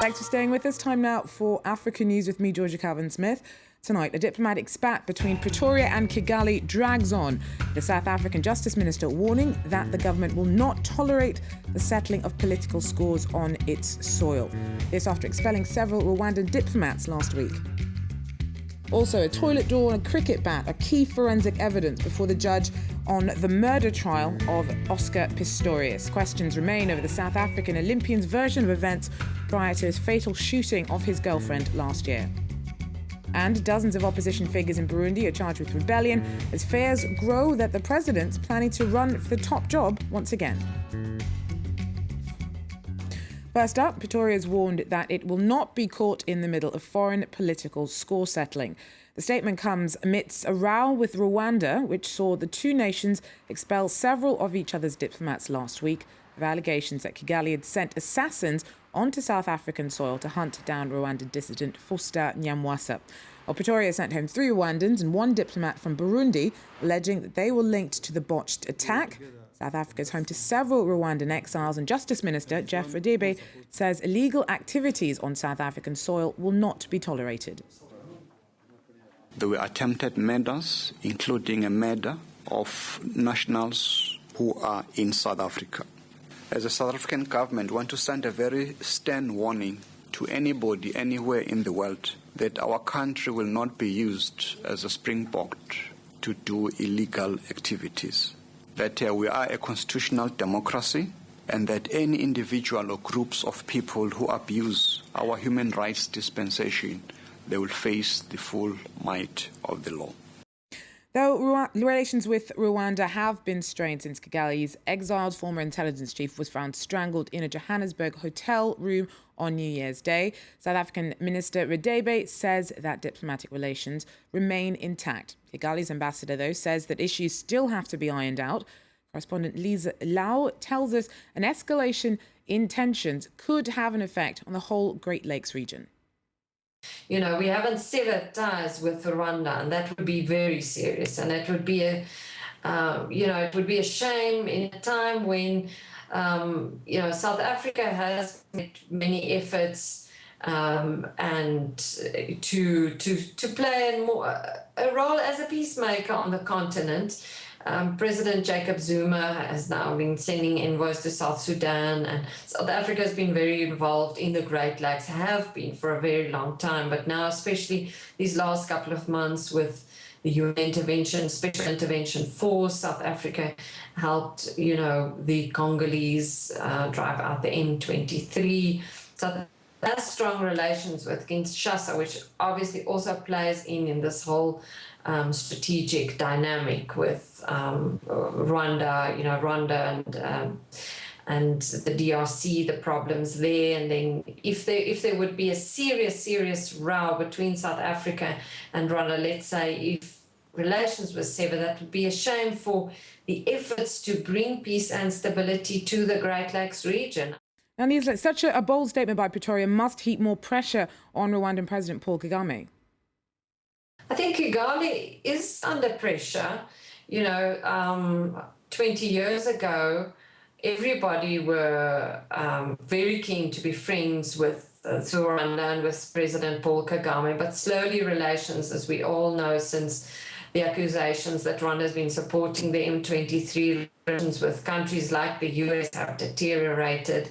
Thanks for staying with us. Time now for Africa News with me, Georgia Calvin-Smith. Tonight, a diplomatic spat between Pretoria and Kigali drags on. The South African Justice Minister warning that the government will not tolerate the settling of political scores on its soil. This after expelling several Rwandan diplomats last week. Also, a toilet door and a cricket bat are key forensic evidence before the judge on the murder trial of Oscar Pistorius. Questions remain over the South African Olympian's version of events prior to his fatal shooting of his girlfriend last year. And dozens of opposition figures in Burundi are charged with rebellion as fears grow that the president's planning to run for the top job once again. First up, Pretoria has warned that it will not be caught in the middle of foreign political score settling. The statement comes amidst a row with Rwanda, which saw the two nations expel several of each other's diplomats last week, with allegations that Kigali had sent assassins onto South African soil to hunt down Rwandan dissident Faustin Nyamwasa. Well, Pretoria sent home 3 Rwandans and 1 diplomat from Burundi, alleging that they were linked to the botched attack. South Africa is home to several Rwandan exiles, and Justice Minister Jeff Radebe says illegal activities on South African soil will not be tolerated. There were attempted murders, including a murder of nationals who are in South Africa. As the South African government, we want to send a very stern warning to anybody anywhere in the world that our country will not be used as a springboard to do illegal activities. That we are a constitutional democracy and that any individual or groups of people who abuse our human rights dispensation, they will face the full might of the law. Though relations with Rwanda have been strained since Kigali's exiled former intelligence chief was found strangled in a Johannesburg hotel room on New Year's Day, South African Minister Radebe says that diplomatic relations remain intact. Kigali's ambassador, though, says that issues still have to be ironed out. Correspondent Lisa Lau tells us an escalation in tensions could have an effect on the whole Great Lakes region. You know, we haven't severed ties with Rwanda, and that would be very serious. And it would be it would be a shame in a time when, South Africa has made many efforts and to play a role as a peacemaker on the continent. President Jacob Zuma has now been sending envoys to South Sudan, and South Africa has been very involved in the Great Lakes, have been for a very long time, but now especially these last couple of months with the UN intervention, special intervention force, South Africa helped, the Congolese drive out the M23. So that's strong relations with Kinshasa, which obviously also plays in this whole strategic dynamic with Rwanda, and the DRC, the problems there. And then if there would be a serious row between South Africa and Rwanda, let's say if relations were severed, that would be a shame for the efforts to bring peace and stability to the Great Lakes region. And such a bold statement by Pretoria must heap more pressure on Rwandan President Paul Kagame. I think Kigali is under pressure. 20 years ago, everybody were very keen to be friends with Rwanda and with President Paul Kagame, but slowly relations, as we all know, since the accusations that Rwanda has been supporting the M23, relations with countries like the US have deteriorated.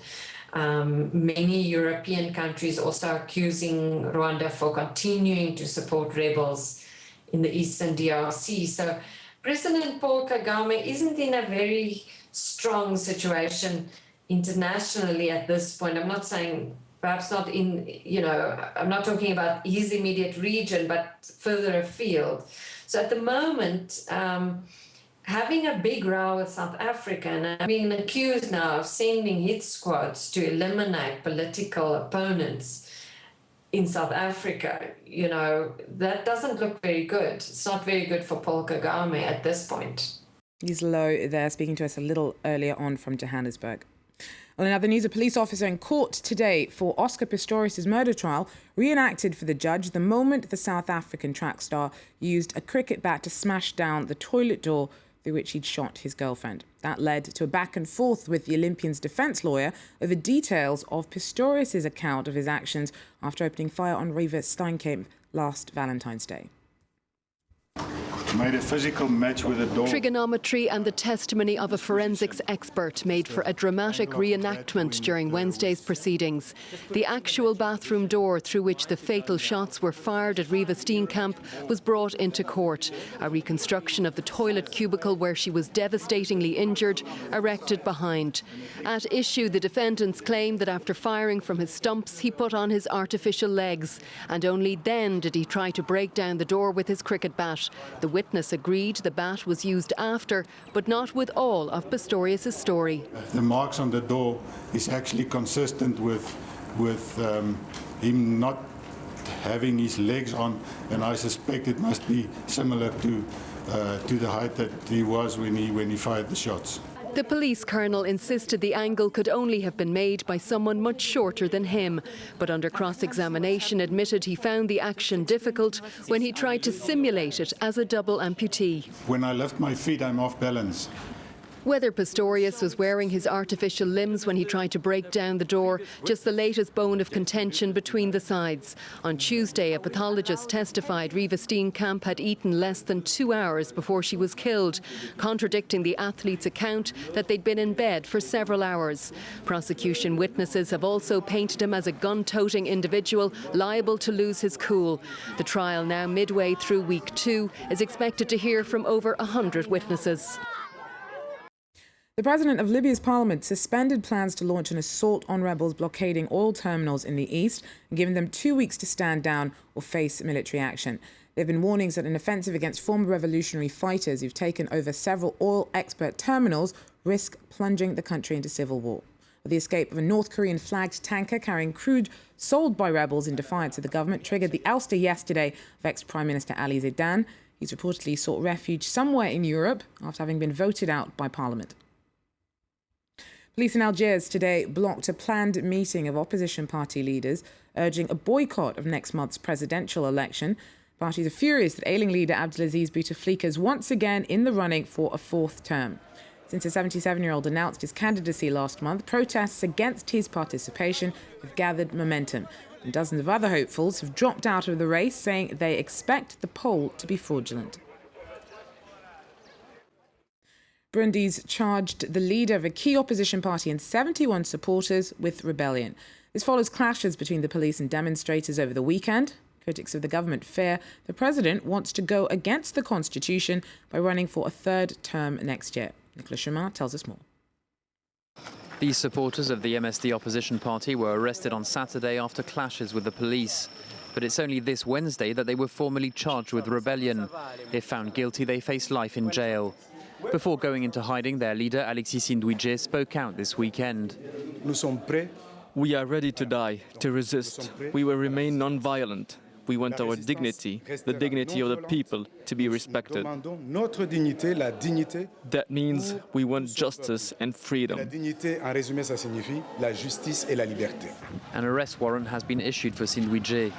Many European countries also accusing Rwanda for continuing to support rebels in the eastern DRC. So President Paul Kagame isn't in a very strong situation internationally at this point. I'm not saying perhaps not I'm not talking about his immediate region, but further afield. So at the moment, having a big row with South Africa and being accused now of sending hit squads to eliminate political opponents in South Africa, that doesn't look very good. It's not very good for Paul Kagame at this point. He's low there, speaking to us a little earlier on from Johannesburg. Well, in other news, a police officer in court today for Oscar Pistorius' murder trial reenacted for the judge the moment the South African track star used a cricket bat to smash down the toilet door through which he'd shot his girlfriend. That led to a back and forth with the Olympian's defence lawyer over details of Pistorius' account of his actions after opening fire on Riva Steenkamp last Valentine's Day. Made a physical match with a door. Trigonometry and the testimony of a forensics expert made for a dramatic reenactment during Wednesday's proceedings. The actual bathroom door through which the fatal shots were fired at Riva Steenkamp was brought into court. A reconstruction of the toilet cubicle where she was devastatingly injured erected behind. At issue, the defendants claim that after firing from his stumps, he put on his artificial legs, and only then did he try to break down the door with his cricket bat. The witness agreed the bat was used after, but not with all of Pistorius' story. The marks on the door is actually consistent with him not having his legs on, and I suspect it must be similar to the height that he was when he fired the shots. The police colonel insisted the angle could only have been made by someone much shorter than him, but under cross-examination admitted he found the action difficult when he tried to simulate it as a double amputee. When I lift my feet, I'm off balance. Whether Pistorius was wearing his artificial limbs when he tried to break down the door, just the latest bone of contention between the sides. On Tuesday, a pathologist testified Riva Steenkamp had eaten less than 2 hours before she was killed, contradicting the athlete's account that they'd been in bed for several hours. Prosecution witnesses have also painted him as a gun-toting individual liable to lose his cool. The trial, now midway through week 2, is expected to hear from over 100 witnesses. The president of Libya's parliament suspended plans to launch an assault on rebels blockading oil terminals in the east and giving them 2 weeks to stand down or face military action. There have been warnings that an offensive against former revolutionary fighters who've taken over several oil export terminals risk plunging the country into civil war. The escape of a North Korean flagged tanker carrying crude sold by rebels in defiance of the government triggered the ouster yesterday of ex-Prime Minister Ali Zidane. He's reportedly sought refuge somewhere in Europe after having been voted out by parliament. Police in Algiers today blocked a planned meeting of opposition party leaders urging a boycott of next month's presidential election. Parties are furious that ailing leader Abdelaziz Bouteflika is once again in the running for a fourth term. Since the 77-year-old announced his candidacy last month, protests against his participation have gathered momentum. And dozens of other hopefuls have dropped out of the race, saying they expect the poll to be fraudulent. Burundi's charged the leader of a key opposition party and 71 supporters with rebellion. This follows clashes between the police and demonstrators over the weekend. Critics of the government fear the president wants to go against the constitution by running for a third term next year. Nicolas Chemin tells us more. These supporters of the MSD opposition party were arrested on Saturday after clashes with the police. But it's only this Wednesday that they were formally charged with rebellion. If found guilty, they face life in jail. Before going into hiding, their leader, Alexis Ndouidje, spoke out this weekend. We are ready to die, to resist. We will remain non-violent. We want our dignity, the dignity of the people, to be respected. That means we want justice and freedom. An arrest warrant has been issued for Ndouidje.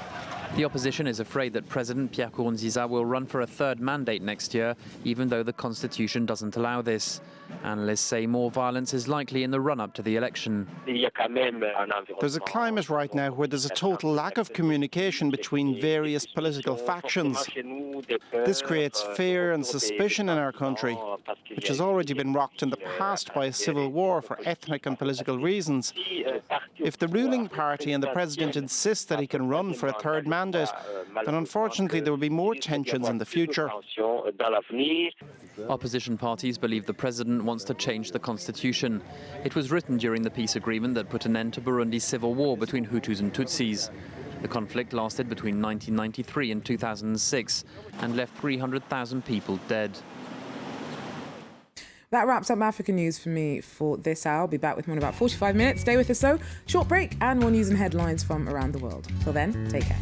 The opposition is afraid that President Pierre Nkurunziza will run for a third mandate next year, even though the constitution doesn't allow this. Analysts say more violence is likely in the run-up to the election. There's a climate right now where there's a total lack of communication between various political factions. This creates fear and suspicion in our country, which has already been rocked in the past by a civil war for ethnic and political reasons. If the ruling party and the president insist that he can run for a third mandate, then unfortunately there will be more tensions in the future. Opposition parties believe the president wants to change the constitution. It was written during the peace agreement that put an end to Burundi's civil war between Hutus and Tutsis. The conflict lasted between 1993 and 2006 and left 300,000 people dead. That wraps up African news for me for this hour. I'll be back with more in about 45 minutes. Stay with us though. Short break and more news and headlines from around the world. Till then, take care.